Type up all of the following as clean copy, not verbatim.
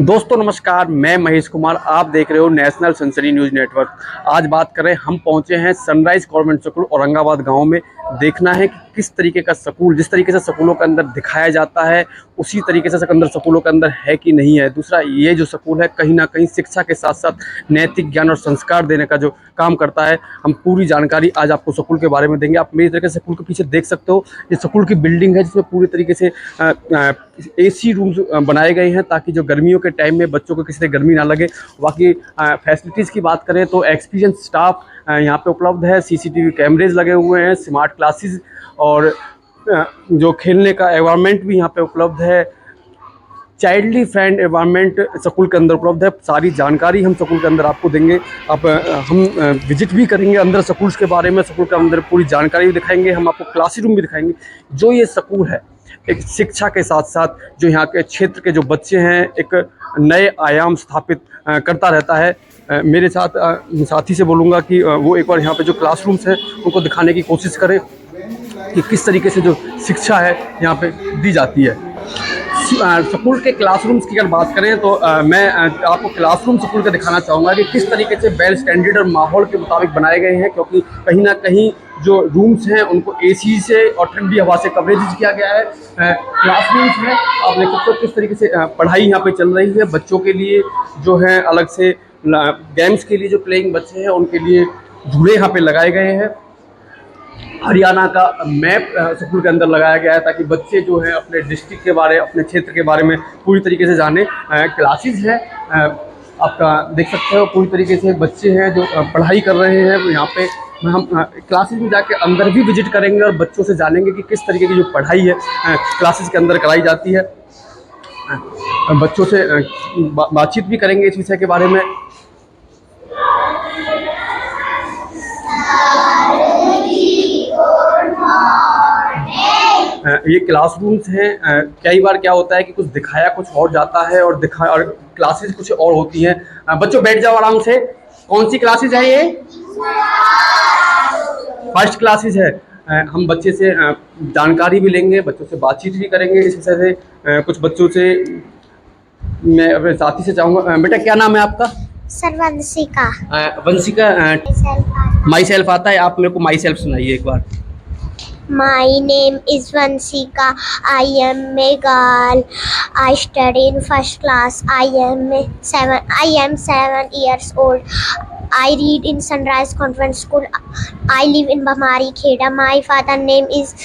दोस्तों नमस्कार, मैं महेश कुमार। आप देख रहे हो नेशनल सनसनी न्यूज़ नेटवर्क। आज बात करें, हम पहुंचे हैं सनराइज कॉन्वेंट स्कूल औरंगाबाद गांव में। देखना है कि किस तरीके का स्कूल, जिस तरीके से स्कूलों के अंदर दिखाया जाता है उसी तरीके से अंदर स्कूलों के अंदर है कि नहीं है। दूसरा, ये जो स्कूल है कहीं ना कहीं शिक्षा के साथ साथ नैतिक ज्ञान और संस्कार देने का जो काम करता है। हम पूरी जानकारी आज आपको स्कूल के बारे में देंगे। आप मेरी तरीके से स्कूल के पीछे देख सकते हो, ये स्कूल की बिल्डिंग है जिसमें पूरी तरीके से AC रूम्स बनाए गए हैं ताकि जो गर्मियों के टाइम में बच्चों को किसी से गर्मी ना लगे। बाकी फैसिलिटीज़ की बात करें तो एक्सपीरियंस स्टाफ यहाँ पे उपलब्ध है, CCTV कैमरेज लगे हुए हैं, स्मार्ट क्लासेस और जो खेलने का एनवायरनमेंट भी यहाँ पे उपलब्ध है। चाइल्डली फ्रेंड एनवायरनमेंट स्कूल के अंदर उपलब्ध है। सारी जानकारी हम स्कूल के अंदर आपको देंगे। आप हम विजिट भी करेंगे अंदर स्कूल्स के बारे में, स्कूल के अंदर पूरी जानकारी भी दिखाएंगे। हम आपको क्लासरूम भी दिखाएंगे। जो ये स्कूल है एक शिक्षा के साथ साथ जो यहाँ के क्षेत्र के जो बच्चे हैं एक नए आयाम स्थापित करता रहता है। मेरे साथी से बोलूँगा कि वो एक बार यहाँ पे जो क्लासरूम्स हैं उनको दिखाने की कोशिश करें कि किस तरीके से जो शिक्षा है यहाँ पे दी जाती है। स्कूल के क्लासरूम्स की अगर बात करें तो मैं आपको क्लासरूम स्कूल का दिखाना चाहूँगा कि किस तरीके से वेल स्टैंडर्ड और माहौल के मुताबिक बनाए गए हैं, क्योंकि कहीं ना कहीं जो रूम्स हैं उनको AC से और ठंडी हवा से कवरेज किया गया है। क्लासरूम्स में आप देख सकते हो किस तरीके से पढ़ाई यहाँ पे चल रही है। बच्चों के लिए जो है अलग से गेम्स के लिए जो प्लेइंग बच्चे हैं उनके लिए झूले यहाँ पे लगाए गए हैं। हरियाणा का मैप स्कूल के अंदर लगाया गया है ताकि बच्चे जो हैं अपने डिस्ट्रिक्ट के बारे, अपने क्षेत्र के बारे में पूरी तरीके से जाने। क्लासेस है आपका देख सकते हो, पूरी तरीके से बच्चे हैं जो पढ़ाई कर रहे हैं यहाँ पे। हम क्लासेस में जाके अंदर भी विजिट करेंगे और बच्चों से जानेंगे कि किस तरीके की जो पढ़ाई है क्लासेस के अंदर कराई जाती है। बच्चों से बातचीत भी करेंगे इस विषय के बारे में। ये क्लासरूम्स हैं। कई बार क्या होता है कि कुछ दिखाया कुछ और जाता है और क्लासेस कुछ और होती हैं। बच्चों बैठ जाओ आराम से। कौन सी क्लासेस है ये? फर्स्ट क्लासेस है। हम बच्चे से जानकारी भी लेंगे, बच्चों से बातचीत भी करेंगे इस विषय से। कुछ बच्चों से मैं अपने साथी से चाहूँगा, बेटा क्या नाम है आपका? Sir Vanshika. Vanshika, my self आता है? आप मेरे को माई सेल्फ सुनाइए एक बार। My name is Vanshika. I am a girl. I study in first class. I am 7 years old. I read in Sunrise Convent School. I live in Bhamari Kheda. My father name is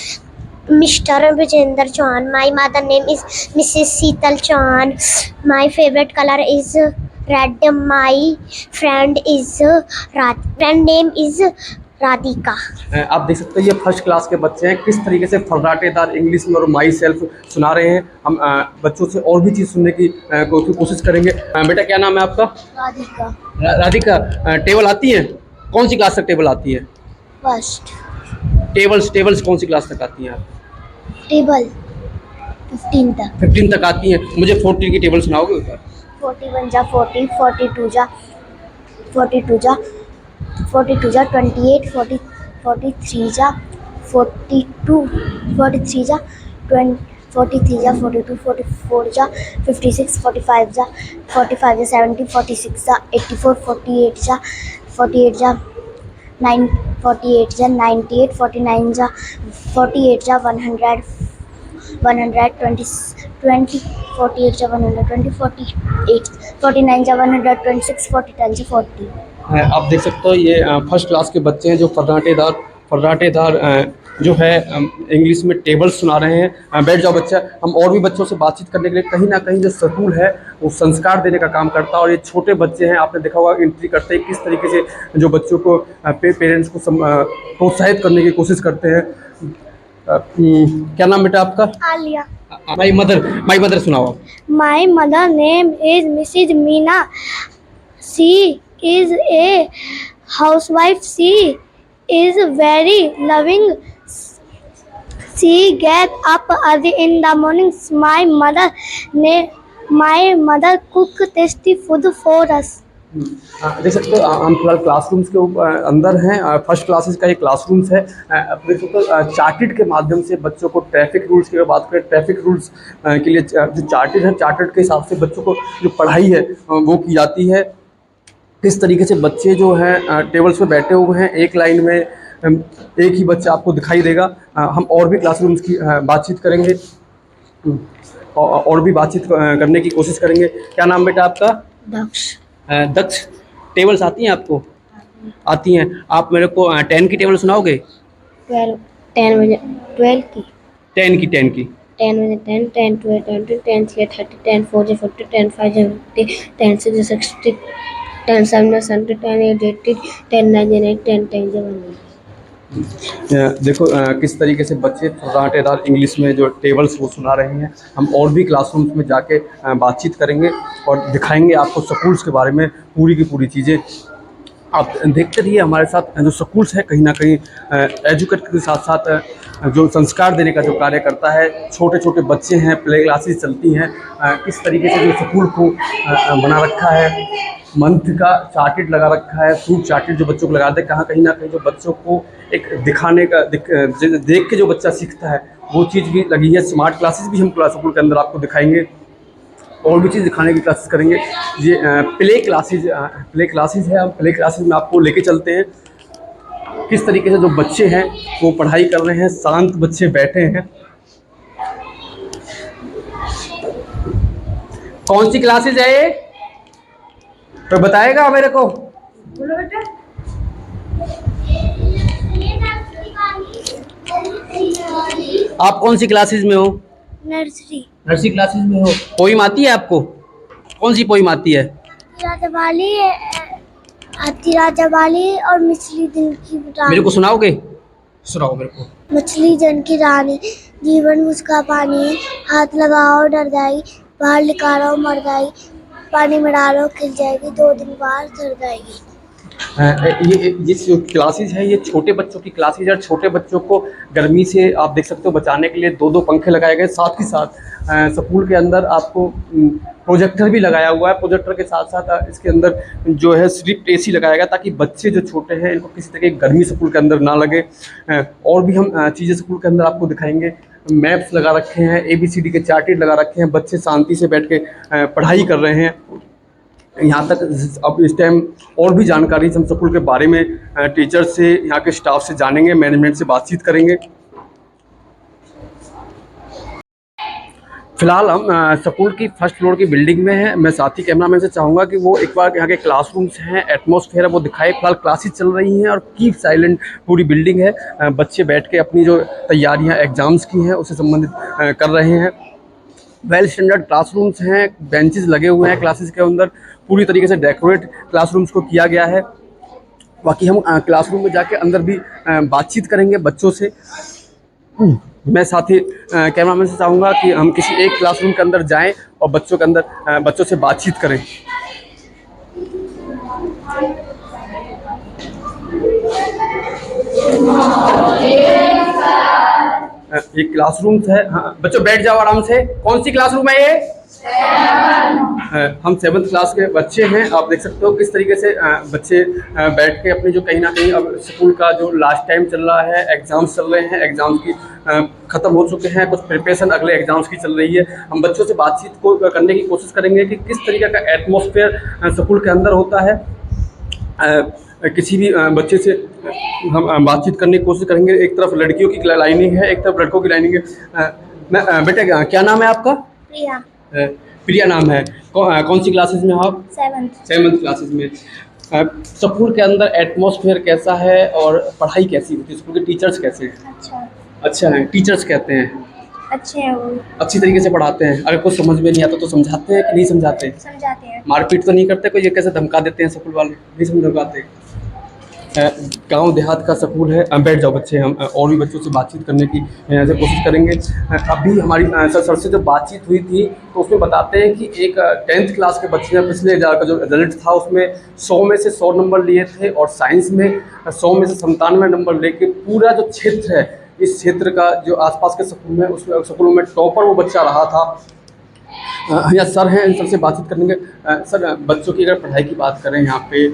Mr. Vijender Chauhan. My mother name is Mrs. Seetal Chauhan. My favorite color is red. My friend name is Radhika. आप देख सकते हैं ये first class के बच्चे हैं, किस तरीके से फर्राटेदार इंग्लिश में और माई सेल्फ सुना रहे हैं। हम बच्चों से और भी चीज़ सुनने की कोशिश करेंगे। बेटा क्या नाम है आपका? राधिका। राधिका, टेबल आती है? कौन सी क्लास तक टेबल आती है? फर्स्ट। टेबल्स कौन सी क्लास तक आती हैं आप? टेबल 15 तक आती हैं। मुझे 40 की टेबल सुनाओगे ऊपर? 41 जा 40, 42 जा 28, 43 जा 42, 43 जा 20, 43 जा 42, 44 जा 56, 45 जा 70, 46 जा 84, 48 जा 9, 48 जा 98, 49 जा 100, 120, 48 जा 120, 49 जा 126, 49 जा 40। आप देख सकते हो ये फर्स्ट क्लास के बच्चे हैं जो फर्राटेदार जो है इंग्लिश में टेबल सुना रहे हैं। बैठ जाओ बच्चा। हम और भी बच्चों से बातचीत करने के लिए, कहीं ना कहीं जो स्कूल है वो संस्कार देने का काम करता है। और ये छोटे बच्चे हैं, आपने देखा होगा एंट्री करते हैं किस तरीके से जो बच्चों को पेरेंट्स को प्रोत्साहित करने की कोशिश करते हैं। क्या नाम बेटा आपका? आलिया। माई मदर सुनाओ। My mother name is Mrs. Meena. She is a housewife. She is very loving. She gets up early in the mornings. My mother cook tasty food for us. देख सकते हो हम फिलहाल क्लासरूम्स के अंदर हैं। First classes का ये क्लासरूम्स है। देख सकते हो चार्टेड के माध्यम से बच्चों को ट्रैफिक रूल्स की अगर बात करें, ट्रैफिक रूल्स के लिए जो चार्टेड है, चार्टेड के हिसाब से बच्चों को जो पढ़ाई है वो की जाती है। किस तरीके से बच्चे जो हैं टेबल्स पे बैठे हुए हैं एक लाइन में, एक ही बच्चा आपको दिखाई देगा। हम और भी क्लासरूम्स की बातचीत करेंगे, और भी बातचीत करने की कोशिश करेंगे। क्या नाम बेटा आपका? दक्ष। दक्ष। टेबल्स आती हैं आपको? आती हैं। आप मेरे को 10 की टेबल सुनाओगे? 12 10 बजे 12 की 10 की 10 की 10 बजे 10 10 12 20 10 3 30 10 4 40 10 5 50 10 6 60 10 7 70 10 8 80 10 9 8 10 10 1। देखो किस तरीके से बच्चे फर्राटेदार इंग्लिश में जो टेबल्स वो सुना रहे हैं। हम और भी क्लासरूम्स में जाके बातचीत करेंगे और दिखाएंगे आपको स्कूल्स के बारे में पूरी की पूरी चीज़ें। आप देखते रहिए हमारे साथ। जो स्कूल्स है कहीं ना कहीं एजुकेट के साथ साथ जो संस्कार देने का जो कार्य करता है। छोटे छोटे बच्चे हैं, प्ले क्लासेस चलती हैं। किस तरीके से जो स्कूल को बना रखा है, मंथ का चार्टेड लगा रखा है, फ्रूट चार्टेड जो बच्चों को लगाते हैं। कहीं ना कहीं जो बच्चों को एक दिखाने का देख के जो बच्चा सीखता है वो चीज़ भी लगी है। स्मार्ट क्लासेस भी हम स्कूल के अंदर आपको दिखाएंगे, और भी चीज़ दिखाने की कोशिश करेंगे। ये प्ले क्लासेस है। हम प्ले क्लासेस में आपको लेके चलते हैं। किस तरीके से जो बच्चे हैं वो पढ़ाई कर रहे हैं, शांत बच्चे बैठे हैं। कौन सी क्लासेस है ये? तो बताएगा मेरे को? बोलो बेटा। आप कौन सी क्लासेस में हो? नर्सरी। नर्सरी क्लासेस में हो। पोइम आती है आपको? कौन सी पोइम आती है? राजा वाली आती, राजा वाली और मछली दिन की रानी। मेरे को सुनाओगे? सुनाओ मेरे को। मछली जन की रानी, जीवन उसका पानी, हाथ लगाओ डर जाएगी, बाहर निकालो मर जाएगी, पानी में डालो खिल जाएगी, 2 दिन बाद सड़ जाएगी। ये जो क्लासेस है ये छोटे बच्चों की क्लासेस है। छोटे बच्चों को गर्मी से आप देख सकते हो बचाने के लिए 2 पंखे लगाए गए। साथ ही साथ स्कूल के अंदर आपको प्रोजेक्टर भी लगाया हुआ है। प्रोजेक्टर के साथ साथ इसके अंदर जो है सिर्फ AC लगाया गया, ताकि बच्चे जो छोटे हैं इनको किसी तरह की गर्मी स्कूल के अंदर ना लगे। और भी हम चीज़ें स्कूल के अंदर आपको दिखाएंगे। मैप्स लगा रखे हैं, ABCD के चार्टेड लगा रखे हैं। बच्चे शांति से बैठ के पढ़ाई कर रहे हैं। यहाँ तक अब इस टाइम और भी जानकारी हम स्कूल के बारे में टीचर से, यहाँ के स्टाफ से जानेंगे, मैनेजमेंट से बातचीत करेंगे। फिलहाल हम स्कूल की फर्स्ट फ्लोर की बिल्डिंग में है। मैं साथी कैमरामैन से चाहूँगा कि वो एक बार यहाँ के क्लासरूम्स हैं, एटमॉस्फेयर है वो दिखाए। फिलहाल क्लासेस चल रही हैं और कीप साइलेंट पूरी बिल्डिंग है। बच्चे बैठ के अपनी जो तैयारियाँ एग्ज़ाम्स की हैं उससे संबंधित कर रहे हैं। वेल स्टैंडर्ड क्लासरूम्स हैं, बेंचेस लगे हुए हैं क्लासेस के अंदर। पूरी तरीके से डेकोरेट क्लासरूम्स को किया गया है। बाकी हम क्लासरूम में जाके अंदर भी बातचीत करेंगे बच्चों से। मैं साथ ही कैमरामैन से चाहूँगा कि हम किसी एक क्लासरूम के अंदर जाएं और बच्चों से बातचीत करें। ये क्लासरूम है। हाँ बच्चों बैठ जाओ आराम से। कौन सी क्लासरूम है ये? 7। हम 7th क्लास के बच्चे हैं। आप देख सकते हो किस तरीके से बच्चे बैठ के अपने जो कहीं ना कहीं अब स्कूल का जो लास्ट टाइम चल रहा है, एग्ज़ाम्स चल रहे हैं, एग्ज़ाम्स की ख़त्म हो चुके हैं, कुछ प्रिपरेशन अगले एग्ज़ाम्स की चल रही है। हम बच्चों से बातचीत को करने की कोशिश करेंगे कि किस तरीके का एटमॉस्फेयर स्कूल के अंदर होता है। किसी भी बच्चे से हम बातचीत करने की कोशिश करेंगे। एक तरफ लड़कियों की लाइनिंग है, एक तरफ लड़कों की लाइनिंग है। बेटा क्या नाम है आपका? प्रिया। प्रिया नाम है। कौन सी क्लासेस में हो आप? 7th क्लासेस में। स्कूल के अंदर एटमॉस्फेयर कैसा है और पढ़ाई कैसी होती है? स्कूल के टीचर्स कैसे हैं? अच्छा है। टीचर्स कहते हैं अच्छे हैं वो। अच्छी तरीके से पढ़ाते हैं। अगर कुछ समझ में नहीं आता तो समझाते हैं कि नहीं समझाते? समझाते हैं। मारपीट तो नहीं करते? कोई ये कैसे धमका देते हैं स्कूल वाले? नहीं समझाते। गांव देहात का स्कूल है। बैठ जाओ बच्चे। हम और भी बच्चों से बातचीत करने की से कोशिश करेंगे। अभी हमारी सर से जब बातचीत हुई थी तो उसमें बताते हैं कि एक 10th क्लास के बच्चे ने पिछले का जो रिजल्ट था उसमें 100 में से 100 नंबर लिए थे, और साइंस में 100 में से 97 नंबर लेके पूरा जो क्षेत्र है, इस क्षेत्र का जो आसपास के स्कूल में, उस स्कूलों में टॉपर वो बच्चा रहा था। यहाँ सर हैं, इन सबसे बातचीत करेंगे। सर, बच्चों की अगर पढ़ाई की बात करें, यहाँ पे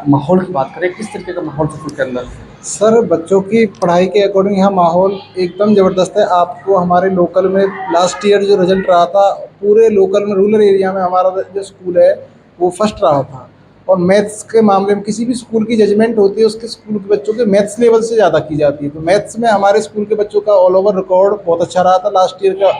माहौल की बात करें, किस तरीके का माहौल स्कूल के अंदर? सर, बच्चों की पढ़ाई के अकॉर्डिंग यहाँ माहौल एकदम ज़बरदस्त है। आपको हमारे लोकल में लास्ट ईयर जो रिजल्ट रहा था, पूरे लोकल में रूरल एरिया में हमारा जो स्कूल है वो फर्स्ट रहा था। और मैथ्स के मामले में किसी भी स्कूल की जजमेंट होती है, उसके स्कूल के बच्चों के मैथ्स लेवल से ज़्यादा की जाती है। तो मैथ्स में हमारे स्कूल के बच्चों का ऑल ओवर रिकॉर्ड बहुत अच्छा रहा था। लास्ट ईयर का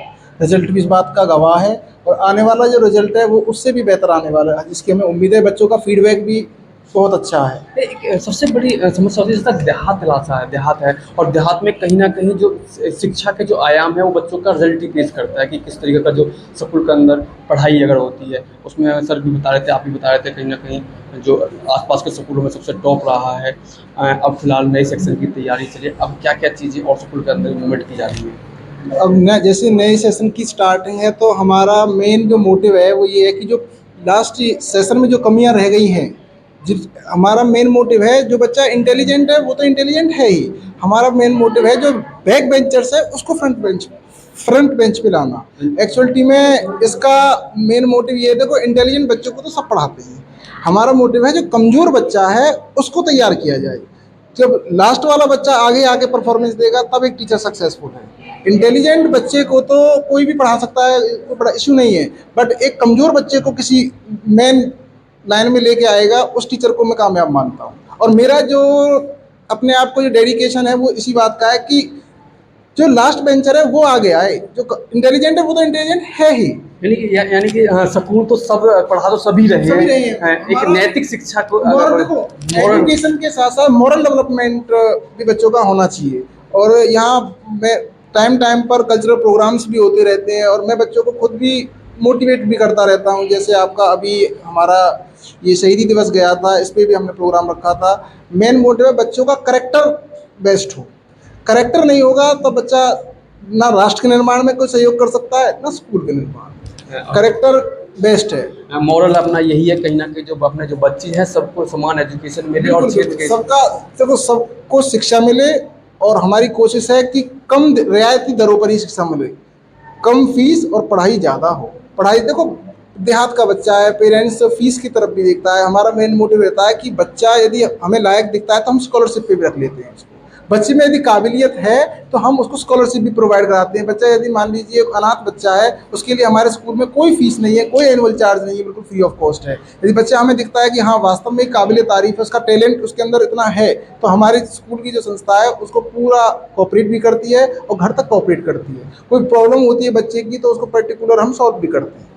रिजल्ट भी इस बात का गवाह है, और आने वाला जो रिजल्ट है वो उससे भी बेहतर आने वाला है, जिसकी हमें उम्मीद है। बच्चों का फीडबैक भी बहुत अच्छा है। एक सबसे बड़ी समस्या होती है, जैसा देहात इलाका है, देहात है, और देहात में कहीं न कहीं जो शिक्षा के जो आयाम है वो बच्चों का रिजल्ट ही पेश करता है कि किस तरीके का जो स्कूल के अंदर पढ़ाई अगर होती है, उसमें सर भी बता रहे थे, आप भी बता रहे थे, कहीं न कहीं जो आस-पास के स्कूलों में सबसे टॉप रहा है। अब फिलहाल नए सेक्शन की तैयारी चल रही है, अब क्या-क्या चीज़ें और स्कूल के अंदर इम्प्लीमेंट की जा रही हैं? अब न जैसे नए सेशन की स्टार्टिंग है, तो हमारा मेन जो मोटिव है वो ये है कि जो लास्ट सेशन में जो कमियां रह गई हैं, जिस हमारा मेन मोटिव है, जो बच्चा इंटेलिजेंट है वो तो इंटेलिजेंट है ही। हमारा मेन मोटिव है जो बैक बेंचर्स है उसको फ्रंट बेंच पे लाना। एक्चुअलिटी में इसका मेन मोटिव ये है, देखो इंटेलिजेंट बच्चों को तो सब पढ़ाते हैं, हमारा मोटिव है जो कमज़ोर बच्चा है उसको तैयार किया जाए। जब लास्ट वाला बच्चा आगे आके परफॉर्मेंस देगा तब एक टीचर सक्सेसफुल है। इंटेलिजेंट बच्चे को तो कोई भी पढ़ा सकता है, कोई बड़ा इशू नहीं है, बट एक कमज़ोर बच्चे को किसी मेन लाइन में लेके आएगा, उस टीचर को मैं कामयाब मानता हूँ। और मेरा जो अपने आप को जो डेडिकेशन है वो इसी बात का है कि जो लास्ट बेंचर है वो आगे आए, जो इंटेलिजेंट है वो तो इंटेलिजेंट है ही। यानी कि स्कूल तो सब पढ़ा तो सभी रहे सभी रहे हैं। हैं। एक नैतिक शिक्षा को मॉरल, देखो मॉरल एजुकेशन के साथ साथ मॉरल डेवलपमेंट भी बच्चों का होना चाहिए। और यहाँ मैं टाइम टाइम पर कल्चरल प्रोग्राम्स भी होते रहते हैं, और मैं बच्चों को खुद भी मोटिवेट भी करता रहता हूँ। जैसे आपका अभी हमारा ये शहीदी दिवस गया था, इस पर भी हमने प्रोग्राम रखा था। मेन मोटिव है बच्चों का करेक्टर बेस्ट हो। करेक्टर नहीं होगा तो बच्चा ना राष्ट्र के निर्माण में कोई सहयोग कर सकता है, ना स्कूल के निर्माण में। करेक्टर बेस्ट है। मॉरल अपना यही है, कहीं ना कहीं जो अपने जो बच्चे हैं सबको समान एजुकेशन मिले और क्षेत्र के सबका, देखो सबको शिक्षा मिले, और हमारी कोशिश है कि कम रियायती दरों पर ही शिक्षा मिले, कम फीस और पढ़ाई ज़्यादा हो। पढ़ाई देखो देहात का बच्चा है, पेरेंट्स फीस की तरफ भी देखता है। हमारा मेन मोटिव रहता है कि बच्चा यदि हमें लायक दिखता है तो हम स्कॉलरशिप पे भी रख लेते हैं उसको। बच्चे में यदि काबिलियत है तो हम उसको स्कॉलरशिप भी प्रोवाइड कराते हैं। बच्चा यदि मान लीजिए एक अनाथ बच्चा है, उसके लिए हमारे स्कूल में कोई फीस नहीं है, कोई एनुअल चार्ज नहीं है, बिल्कुल फ्री ऑफ कॉस्ट है। यदि बच्चा हमें दिखता है कि हाँ वास्तव में काबिल तारीफ है, उसका टैलेंट उसके अंदर इतना है, तो हमारे स्कूल की जो संस्था है उसको पूरा कोऑपरेट भी करती है और घर तक कोऑपरेट करती है। कोई प्रॉब्लम होती है बच्चे की तो उसको पर्टिकुलर हम सॉल्व भी करते हैं।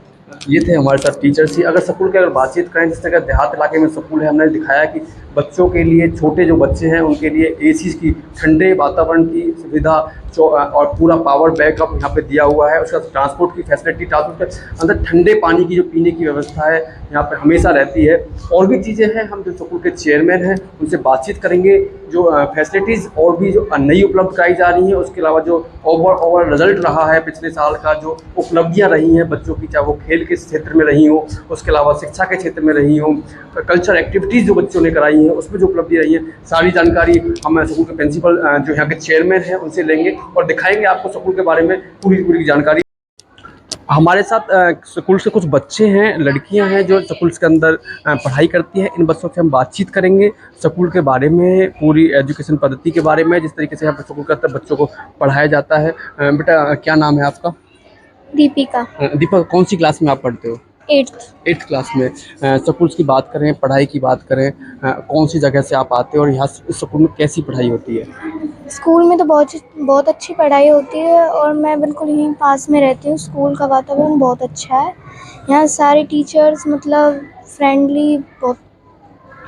ये थे हमारे साथ टीचर्स ही। अगर स्कूल की अगर बातचीत करें, जिस तरह देहात इलाके में स्कूल है, हमने दिखाया कि बच्चों के लिए, छोटे जो बच्चे हैं उनके लिए एसी की, ठंडे वातावरण की सुविधा और पूरा पावर बैकअप यहाँ पे दिया हुआ है। उसका ट्रांसपोर्ट की फैसिलिटी, ट्रांसपोर्ट के अंदर ठंडे पानी की जो पीने की व्यवस्था है यहाँ पे हमेशा रहती है। और भी चीज़ें हैं, हम जो स्कूल के चेयरमैन हैं उनसे बातचीत करेंगे, जो फैसिलिटीज़ और भी जो नई उपलब्ध कराई जा रही हैं, उसके अलावा जो ओवर रिजल्ट रहा है पिछले साल का, जो उपलब्धियाँ रही हैं बच्चों की, चाहे वो खेल के क्षेत्र में रही हो, उसके अलावा शिक्षा के क्षेत्र में रही हो, कल्चर एक्टिविटीज़ जो बच्चों ने कराई हैं उसमें जो उपलब्धि रही है, सारी जानकारी हम स्कूल के प्रिंसिपल जो यहाँ के चेयरमैन हैं उनसे लेंगे और दिखाएंगे आपको स्कूल के बारे में पूरी जानकारी। हमारे साथ स्कूल से कुछ बच्चे हैं, लड़कियां हैं जो स्कूल के अंदर पढ़ाई करती हैं। इन बच्चों से हम बातचीत करेंगे स्कूल के बारे में, पूरी एजुकेशन पद्धति के बारे में, जिस तरीके से यहाँ पर स्कूल के अंदर बच्चों को पढ़ाया जाता है। बेटा, क्या नाम है आपका? दीपिका। दीपक, कौन सी क्लास में आप पढ़ते हो? 8th क्लास में। स्कूल की बात करें, पढ़ाई की बात करें, कौन सी जगह से आप आते हो और यहाँ इस स्कूल में कैसी पढ़ाई होती है? स्कूल में तो बहुत अच्छी पढ़ाई होती है, और मैं बिल्कुल यहीं पास में रहती हूँ। स्कूल का वातावरण बहुत अच्छा है, यहाँ सारे टीचर्स मतलब फ्रेंडली, बहुत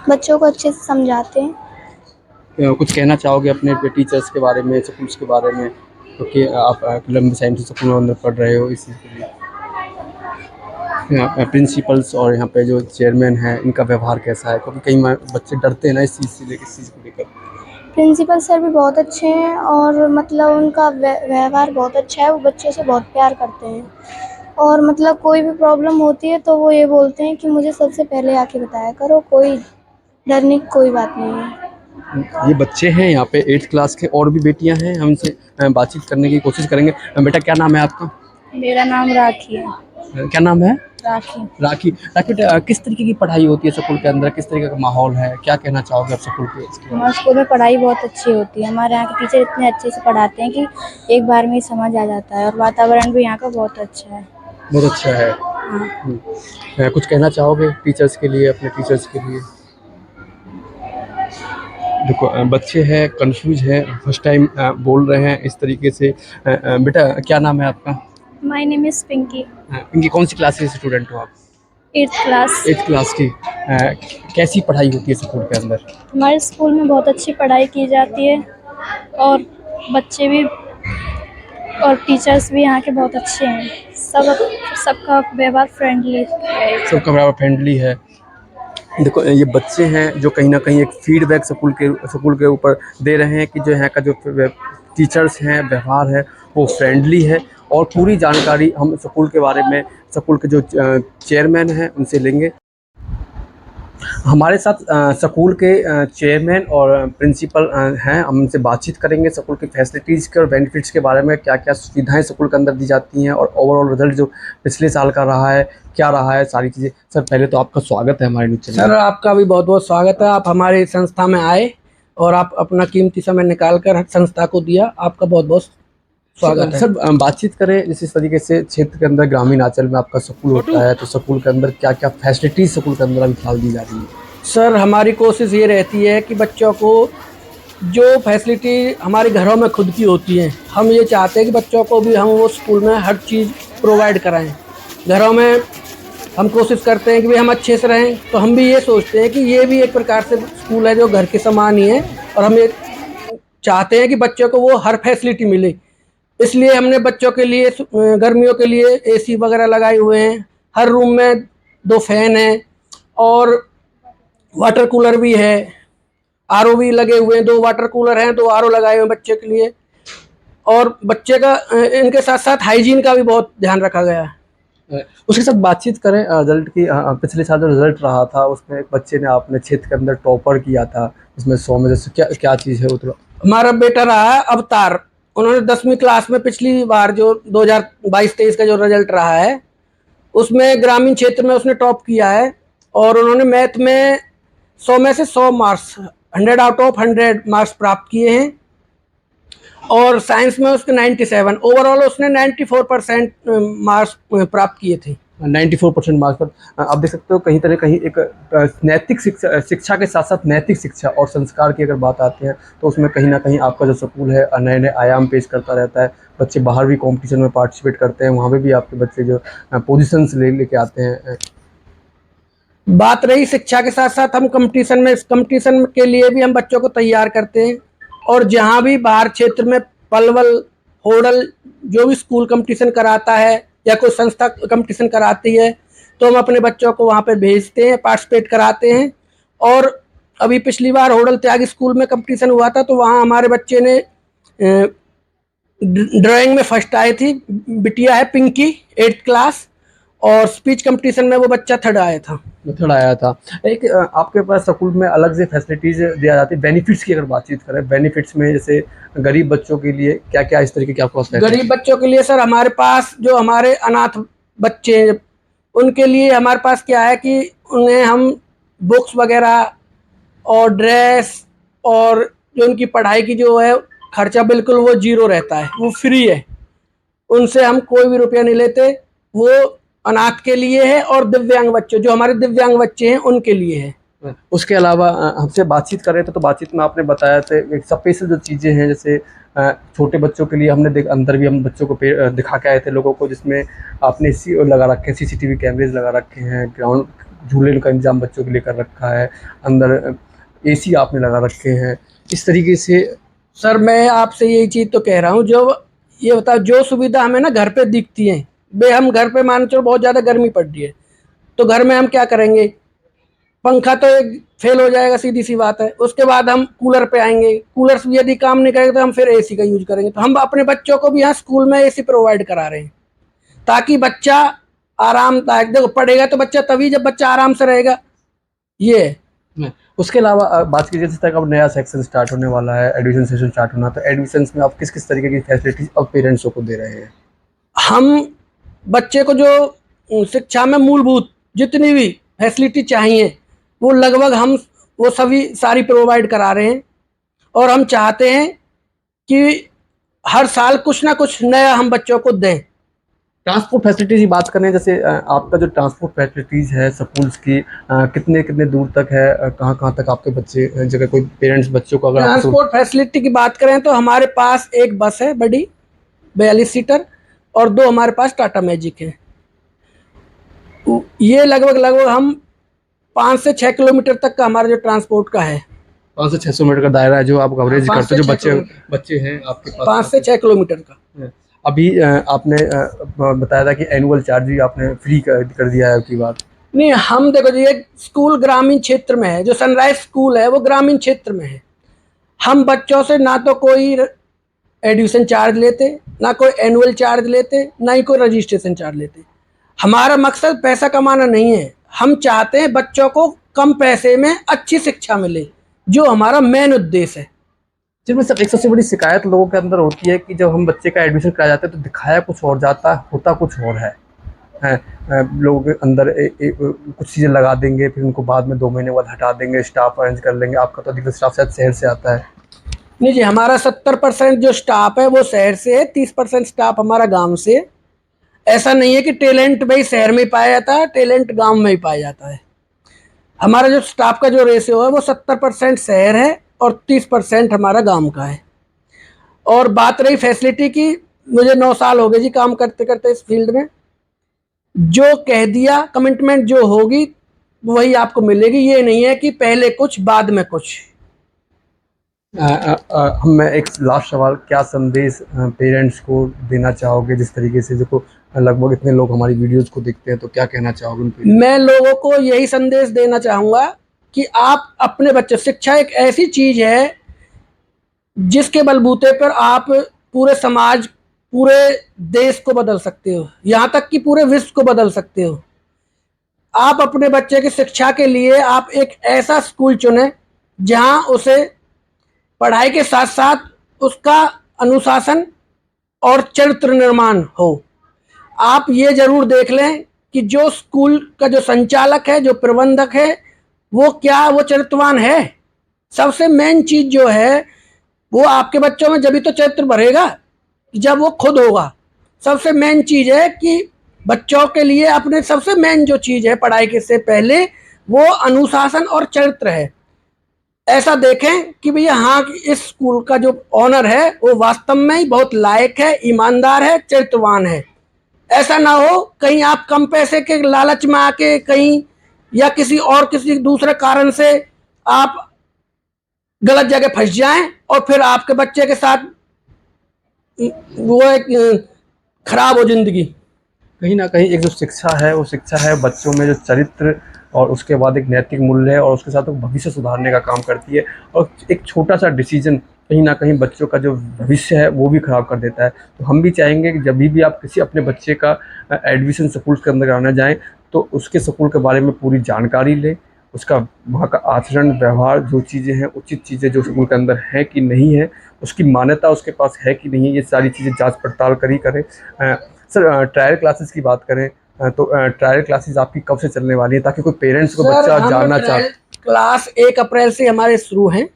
बच्चों को अच्छे से समझाते हैं। कुछ कहना चाहोगे अपने टीचर्स के बारे में, स्कूल्स के बारे में, क्योंकि आप लंबे टाइम से स्कूल में अंदर पढ़ रहे हो, इसी के लिए प्रिंसिपल्स और यहाँ पे जो चेयरमैन है इनका व्यवहार कैसा है? क्योंकि कई बच्चे डरते हैं ना इस चीज़ को लेकर। प्रिंसिपल सर भी बहुत अच्छे हैं, और मतलब उनका व्यवहार बहुत अच्छा है, वो बच्चों से बहुत प्यार करते हैं। और मतलब कोई भी प्रॉब्लम होती है तो वो ये बोलते हैं कि मुझे सबसे पहले आके बताया करो, कोई डरने की कोई बात नहीं है। ये बच्चे हैं यहाँ पे 8th क्लास के, और भी बेटियाँ हैं, हम इनसे बातचीत करने की कोशिश करेंगे। बेटा, क्या नाम है आपका? मेरा नाम राखी है। क्या नाम है? राखी। राखी। राखी बेटा, किस तरीके की पढ़ाई होती है स्कूल के अंदर, किस तरीके का माहौल है, क्या कहना चाहोगे आप स्कूल के इसके बारे में? हमारे स्कूल में पढ़ाई बहुत अच्छी होती है। हमारे यहाँ के टीचर इतने अच्छे से पढ़ाते हैं कि एक बार में ही समझ आ जाता है, और वातावरण भी यहाँ का बहुत अच्छा है। बहुत अच्छा है। हाँ। कुछ कहना चाहोगे टीचर्स के लिए, अपने टीचर्स के लिए? देखो बच्चे हैं, कंफ्यूज है, फर्स्ट टाइम बोल रहे हैं इस तरीके से। बेटा क्या नाम है आपका? My name is Pinky. इनकी कौन सी क्लास के स्टूडेंट हो आप? 8th class. 8th क्लास की। कैसी पढ़ाई होती है स्कूल के अंदर? हमारे स्कूल में बहुत अच्छी पढ़ाई की जाती है, और बच्चे भी और टीचर्स भी यहाँ के बहुत अच्छे हैं। सबका व्यवहार फ्रेंडली है। सबका बराबर फ्रेंडली है। देखो ये बच्चे हैं जो कहीं ना कहीं एक फीडबैक स्कूल के ऊपर दे रहे हैं कि जो यहाँ का जो टीचर्स हैं, व्यवहार है, वो फ्रेंडली है। और पूरी जानकारी हम स्कूल के बारे में स्कूल के जो चेयरमैन हैं उनसे लेंगे। हमारे साथ स्कूल के चेयरमैन और प्रिंसिपल हैं, हम उनसे बातचीत करेंगे स्कूल की फैसिलिटीज़ के और बेनिफिट्स के बारे में, क्या क्या सुविधाएं स्कूल के अंदर दी जाती हैं और ओवरऑल रिजल्ट जो पिछले साल का रहा है, क्या रहा है, सारी चीज़ें। सर पहले तो आपका स्वागत है हमारे न्यूज़ चैनल सर आपका भी बहुत बहुत स्वागत है। आप हमारी संस्था में आए और आप अपना कीमती समय निकाल कर संस्था को दिया, आपका बहुत बहुत स्वागत है। सर बातचीत करें जैसे इस तरीके से क्षेत्र के अंदर ग्रामीण अंचल में आपका स्कूल होता है, तो स्कूल के अंदर क्या क्या फैसिलिटीज़ स्कूल के अंदर अभी फिलहाल दी जा रही है? सर हमारी कोशिश ये रहती है कि बच्चों को जो फैसिलिटी हमारे घरों में खुद की होती है, हम ये चाहते हैं कि बच्चों को भी हम वो स्कूल में हर चीज़ प्रोवाइड कराएं। घरों में हम कोशिश करते हैं कि भाई हम अच्छे से रहें, तो हम भी ये सोचते हैं कि ये भी एक प्रकार से स्कूल है जो घर के समान ही है, और हम ये चाहते हैं कि बच्चों को वो हर फैसिलिटी मिले। इसलिए हमने बच्चों के लिए गर्मियों के लिए एसी वगैरह लगाए हुए हैं, हर रूम में 2 फैन हैं, और वाटर कूलर भी है, आरओ भी लगे हुए हैं, 2 वाटर कूलर हैं, 2 आरओ लगाए हुए हैं बच्चे के लिए। और बच्चे का इनके साथ साथ हाइजीन का भी बहुत ध्यान रखा गया है। उसके साथ बातचीत करें रिजल्ट की। पिछले साल जो रिजल्ट रहा था उसमें एक बच्चे ने अपने क्षेत्र के अंदर टॉपर किया था, इसमें 100 में से क्या क्या चीज़ है वो तो? हमारा बेटा रहा है अवतार, उन्होंने 10वीं क्लास में पिछली बार जो 2022-23 का जो रिजल्ट रहा है उसमें ग्रामीण क्षेत्र में उसने टॉप किया है, और उन्होंने मैथ में 100 में से 100 मार्क्स 100 आउट ऑफ 100 मार्क्स प्राप्त किए हैं, और साइंस में उसके 97, ओवरऑल उसने 94% मार्क्स प्राप्त किए थे। 94% मार्क्स पर आप देख सकते हो कहीं तरह कहीं एक नैतिक शिक्षा के साथ साथ नैतिक शिक्षा और संस्कार की अगर बात आती है तो उसमें कहीं ना कहीं आपका जो स्कूल है नए नए आयाम पेश करता रहता है। बच्चे बाहर भी कंपटीशन में पार्टिसिपेट करते हैं, वहाँ पे भी आपके बच्चे जो पोजीशंस लेके आते हैं। बात रही शिक्षा के साथ साथ हम कंपटीशन के लिए भी हम बच्चों को तैयार करते हैं, और जहाँ भी बाहर क्षेत्र में पलवल होडल जो भी स्कूल कंपटीशन कराता है या कोई संस्था कंपटीशन कराती है तो हम अपने बच्चों को वहाँ पे भेजते हैं, पार्टिसिपेट कराते हैं। और अभी पिछली बार होडल त्यागी स्कूल में कंपटीशन हुआ था, तो वहाँ हमारे बच्चे ने ड्राइंग में फर्स्ट आई थी, बिटिया है पिंकी 8th क्लास, और स्पीच कंपटीशन में वो बच्चा थर्ड आया था। थर्ड आया था। एक आपके पास स्कूल में अलग से फैसिलिटीज़ दिया जाती है। बेनिफिट्स की अगर बातचीत करें, बेनिफिट्स में जैसे गरीब बच्चों के लिए क्या क्या इस तरीके के आपके पास? गरीब बच्चों के लिए सर हमारे पास जो हमारे अनाथ बच्चे हैं उनके लिए हमारे पास क्या है कि उन्हें हम बुक्स वगैरह और ड्रेस और जो उनकी पढ़ाई की जो है खर्चा बिल्कुल वो 0 रहता है, वो फ्री है, उनसे हम कोई भी रुपया नहीं लेते। वो अनाथ के लिए है, और दिव्यांग बच्चे जो हमारे दिव्यांग बच्चे हैं उनके लिए है। उसके अलावा हमसे बातचीत कर रहे थे तो बातचीत में आपने बताया था एक स्पेशल जो चीज़ें हैं, जैसे छोटे बच्चों के लिए हमने अंदर भी हम बच्चों को दिखा के आए थे लोगों को, जिसमें आपने लगा रखे हैं, सीसीटीवी कैमरेज लगा रखे हैं, ग्राउंड झूले का इंतजाम बच्चों के लिए कर रखा है, अंदर एसी आपने लगा रखे हैं। इस तरीके से सर मैं आपसे यही चीज़ तो कह रहा हूँ, जो ये बताओ जो सुविधा हमें ना घर पे दिखती हैं, हम घर पे मान चलो बहुत ज़्यादा गर्मी पड़ रही है तो घर में हम क्या करेंगे, पंखा तो एक फेल हो जाएगा, सीधी सी बात है। उसके बाद हम कूलर पे आएंगे, कूलर यदि काम नहीं करेगा तो हम फिर एसी का यूज करेंगे। तो हम अपने बच्चों को भी यहाँ स्कूल में एसी प्रोवाइड करा रहे हैं ताकि बच्चा आरामदायक, देखो पढ़ेगा तो बच्चा तभी जब बच्चा आराम से रहेगा। ये उसके अलावा बात कीजिए जिस तक अब नया सेक्शन स्टार्ट होने वाला है, एडमिशन सेशन स्टार्ट होना, तो एडमिशन में आप किस किस तरीके की फैसिलिटीज अब पेरेंट्सों को दे रहे हैं? हम बच्चे को जो शिक्षा में मूलभूत जितनी भी फैसिलिटी चाहिए वो लगभग हम वो सभी सारी प्रोवाइड करा रहे हैं। और हम चाहते हैं कि हर साल कुछ ना कुछ नया हम बच्चों को दें। ट्रांसपोर्ट फैसिलिटीज़ की बात करें, जैसे आपका जो ट्रांसपोर्ट फैसिलिटीज़ है स्कूल्स की, कितने कितने दूर तक है, कहाँ कहाँ तक आपके बच्चे, जगह कोई पेरेंट्स बच्चों को अगर आपको ट्रांसपोर्ट फैसिलिटी की बात करें तो हमारे पास एक बस है बड़ी 42 सीटर और 2 हमारे पास टाटा मैजिक है। ये लगभग हम 5 से 6 किलोमीटर तक का हमारा जो ट्रांसपोर्ट का है। 500 से 600 मीटर का दायरा है जो आप कवरेज 5 करते से हो, जो 6 किलोमीटर। बच्चे हैं आपके पास। 5 से 6 किलोमीटर का। अभी आपने बताया था कि एनुअल चार्ज भी आपने फ्री कर दिया है की बात। नहीं, हम देखो जी, एक स्कूल ग्रामीण क्षेत्र में है, जो सनराइज स्कूल है वो ग्रामीण क्षेत्र में है। हम बच्चों से ना तो कोई एडमिशन चार्ज लेते, ना कोई एनुअल चार्ज लेते, ना ही कोई रजिस्ट्रेशन चार्ज लेते। हमारा मकसद पैसा कमाना नहीं है, हम चाहते हैं बच्चों को कम पैसे में अच्छी शिक्षा मिले, जो हमारा मेन उद्देश्य है। जिनमें सब एक सबसे बड़ी शिकायत लोगों के अंदर होती है कि जब हम बच्चे का एडमिशन कराया जाता है तो दिखाया कुछ और जाता है, होता कुछ और है। लोगों के अंदर कुछ चीज़ें लगा देंगे, फिर उनको बाद में 2 महीने बाद हटा देंगे, स्टाफ अरेंज कर लेंगे। आपका तो अधिकतर स्टाफ शायद शहर से आता है। नहीं जी, हमारा 70% जो स्टाफ है वो शहर से है, 30% स्टाफ हमारा गांव से है। ऐसा नहीं है कि टैलेंट भाई शहर में ही पाया जाता है, टैलेंट गांव में ही पाया जाता है। हमारा जो स्टाफ का जो रेशियो है वो 70% शहर है और 30% हमारा गांव का है। और बात रही फैसिलिटी की, मुझे 9 साल हो गए जी काम करते करते इस फील्ड में। जो कह दिया कमिटमेंट जो होगी वही आपको मिलेगी। ये नहीं है कि पहले कुछ बाद में कुछ। मैं एक लास्ट सवाल, क्या संदेश पेरेंट्स को देना चाहोगे, जिस तरीके से देखो लगभग इतने लोग हमारी वीडियोस को देखते हैं, तो क्या कहना चाहोगे उन पे? मैं लोगों को यही संदेश देना चाहूँगा कि आप अपने बच्चे, शिक्षा एक ऐसी चीज़ है जिसके बलबूते पर आप पूरे समाज, पूरे देश को बदल सकते हो, यहाँ तक कि पूरे विश्व को बदल सकते हो। आप अपने बच्चे की शिक्षा के लिए आप एक ऐसा स्कूल चुनें जहाँ उसे पढ़ाई के साथ साथ उसका अनुशासन और चरित्र निर्माण हो। आप ये जरूर देख लें कि जो स्कूल का जो संचालक है, जो प्रबंधक है, वो चरित्रवान है। सबसे मेन चीज़ जो है वो आपके बच्चों में जभी तो चरित्र भरेगा जब वो खुद होगा। सबसे मेन चीज़ है कि बच्चों के लिए अपने सबसे मेन जो चीज़ है पढ़ाई के से पहले वो अनुशासन और चरित्र है। ऐसा देखें कि भैया हाँ, इस स्कूल का जो ऑनर है वो वास्तव में ही बहुत लायक है, ईमानदार है, चरित्रवान है। ऐसा ना हो कहीं आप कम पैसे के लालच में आके कहीं या किसी दूसरे कारण से आप गलत जगह फंस जाएं और फिर आपके बच्चे के साथ वो एक खराब हो जिंदगी। कहीं ना कहीं एक जो शिक्षा है वो शिक्षा है बच्चों में जो चरित्र और उसके बाद एक नैतिक मूल्य है और उसके साथ वो भविष्य सुधारने का काम करती है। और एक छोटा सा डिसीजन कहीं ना कहीं बच्चों का जो भविष्य है वो भी ख़राब कर देता है। तो हम भी चाहेंगे कि जब भी आप किसी अपने बच्चे का एडमिशन स्कूल के अंदर कराना जाएँ तो उसके स्कूल के बारे में पूरी जानकारी लें, उसका वहाँ का आचरण व्यवहार, जो चीज़ें हैं उचित चीज़ें जो स्कूल के अंदर है कि नहीं है, उसकी मान्यता उसके पास है कि नहीं है, ये सारी चीज़ें जांच पड़ताल करें। सर, ट्रायल क्लासेस की बात करें तो ट्रायल क्लासेस आपकी कब से चलने वाली है, ताकि कोई पेरेंट्स को बच्चा जानना चाहे? क्लास 1 अप्रैल से हमारे शुरू हैं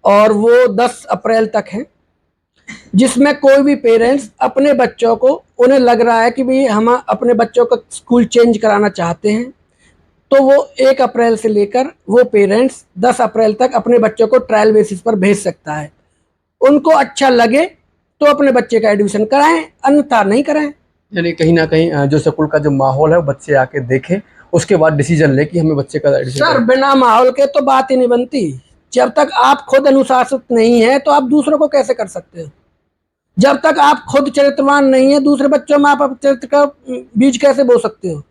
और वो 10 अप्रैल तक हैं, जिसमें कोई भी पेरेंट्स अपने बच्चों को, उन्हें लग रहा है कि भाई हम अपने बच्चों का स्कूल चेंज कराना चाहते हैं, तो वो 1 अप्रैल से लेकर वो पेरेंट्स 10 अप्रैल तक अपने बच्चों को ट्रायल बेसिस पर भेज सकता है। उनको अच्छा लगे तो अपने बच्चे का एडमिशन कराएं, अन्यथा नहीं कराएं। यानी कहीं ना कहीं जो स्कूल का जो माहौल है वो बच्चे आके देखें, उसके बाद डिसीजन ले कि हमें बच्चे का एडमिशन सर, बिना माहौल के तो बात ही नहीं बनती। जब तक आप खुद अनुशासित नहीं है तो आप दूसरों को कैसे कर सकते हो? जब तक आप खुद चरित्रवान नहीं है, दूसरे बच्चों में आप चरित्र का बीज कैसे बो सकते हो?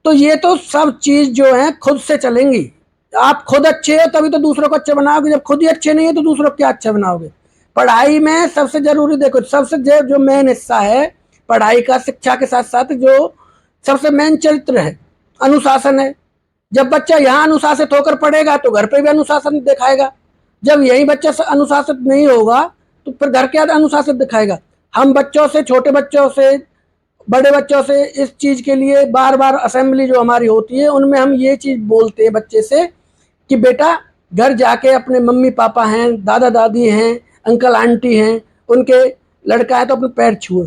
तो ये तो सब चीज़ जो है खुद से चलेंगी। आप खुद अच्छे हो तभी तो दूसरों को अच्छा बनाओगे, जब खुद ही अच्छे नहीं है तो दूसरों को क्या अच्छा बनाओगे? पढ़ाई में सबसे जरूरी, देखो सबसे जो मेन हिस्सा है पढ़ाई का, शिक्षा के साथ साथ जो सबसे मेन चरित्र है, अनुशासन है। जब बच्चा यहाँ अनुशासित होकर पढ़ेगा तो घर पे भी अनुशासन दिखाएगा। जब यही बच्चा अनुशासित नहीं होगा तो फिर घर के अनुशासित दिखाएगा। हम बच्चों से, छोटे बच्चों से बड़े बच्चों से इस चीज़ के लिए बार बार असेंबली जो हमारी होती है उनमें हम ये चीज़ बोलते हैं बच्चे से कि बेटा घर जाके अपने मम्मी पापा हैं, दादा दादी हैं, अंकल आंटी हैं, उनके लड़का है तो अपने पैर छुओ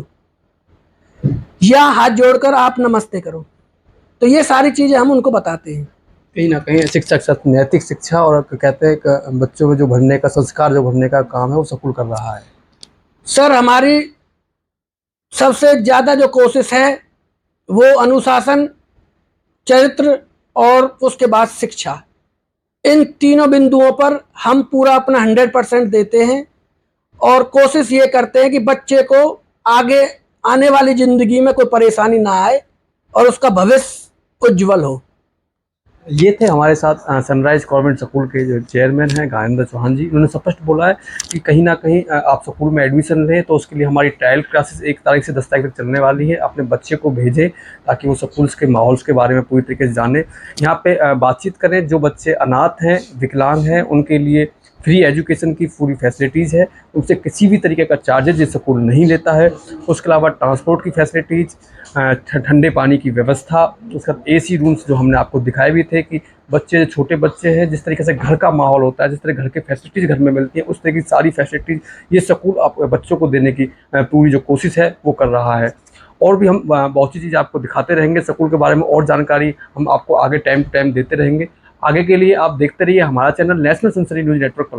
या हाथ जोड़कर आप नमस्ते करो। तो ये सारी चीज़ें हम उनको बताते हैं। कहीं ना कहीं शिक्षक नैतिक शिक्षा और कहते हैं कि बच्चों में जो भरने का संस्कार जो भरने का काम है वो स्कूल कर रहा है। सर हमारी सबसे ज़्यादा जो कोशिश है वो अनुशासन, चरित्र और उसके बाद शिक्षा, इन तीनों बिंदुओं पर हम पूरा अपना 100% देते हैं और कोशिश ये करते हैं कि बच्चे को आगे आने वाली ज़िंदगी में कोई परेशानी ना आए और उसका भविष्य उज्जवल हो। ये थे हमारे साथ सनराइज कॉन्वेंट स्कूल के जो चेयरमैन हैं ज्ञानेंद्र चौहान जी। उन्होंने स्पष्ट बोला है कि कहीं ना कहीं आप स्कूल में एडमिशन लें तो उसके लिए हमारी ट्रायल क्लासेस 1 तारीख से 10 तारीख तक चलने वाली है। अपने बच्चे को भेजें ताकि वो स्कूल्स के माहौल के बारे में पूरी तरीके से जाने, यहाँ पे बातचीत करें। जो बच्चे अनाथ हैं, विकलांग हैं, उनके लिए फ्री एजुकेशन की पूरी फैसिलिटीज़ है, उनसे किसी भी तरीके का चार्जेज ये स्कूल नहीं लेता है। उसके अलावा ट्रांसपोर्ट की फैसिलिटीज़, ठंडे पानी की व्यवस्था, उसके बाद AC रूम्स जो हमने आपको दिखाए भी थे कि बच्चे छोटे बच्चे हैं, जिस तरीके से घर का माहौल होता है, जिस तरह घर के फैसिलिटीज़ घर में मिलती हैं, उस तरह की सारी फैसिलिटीज़ ये स्कूल आप बच्चों को देने की पूरी जो कोशिश है वो कर रहा है। और भी हम बहुत सी चीज़ें आपको दिखाते रहेंगे स्कूल के बारे में, और जानकारी हम आपको आगे टाइम टू टाइम देते रहेंगे। आगे के लिए आप देखते रहिए हमारा चैनल नेशनल सनसनी न्यूज़ नेटवर्क पर।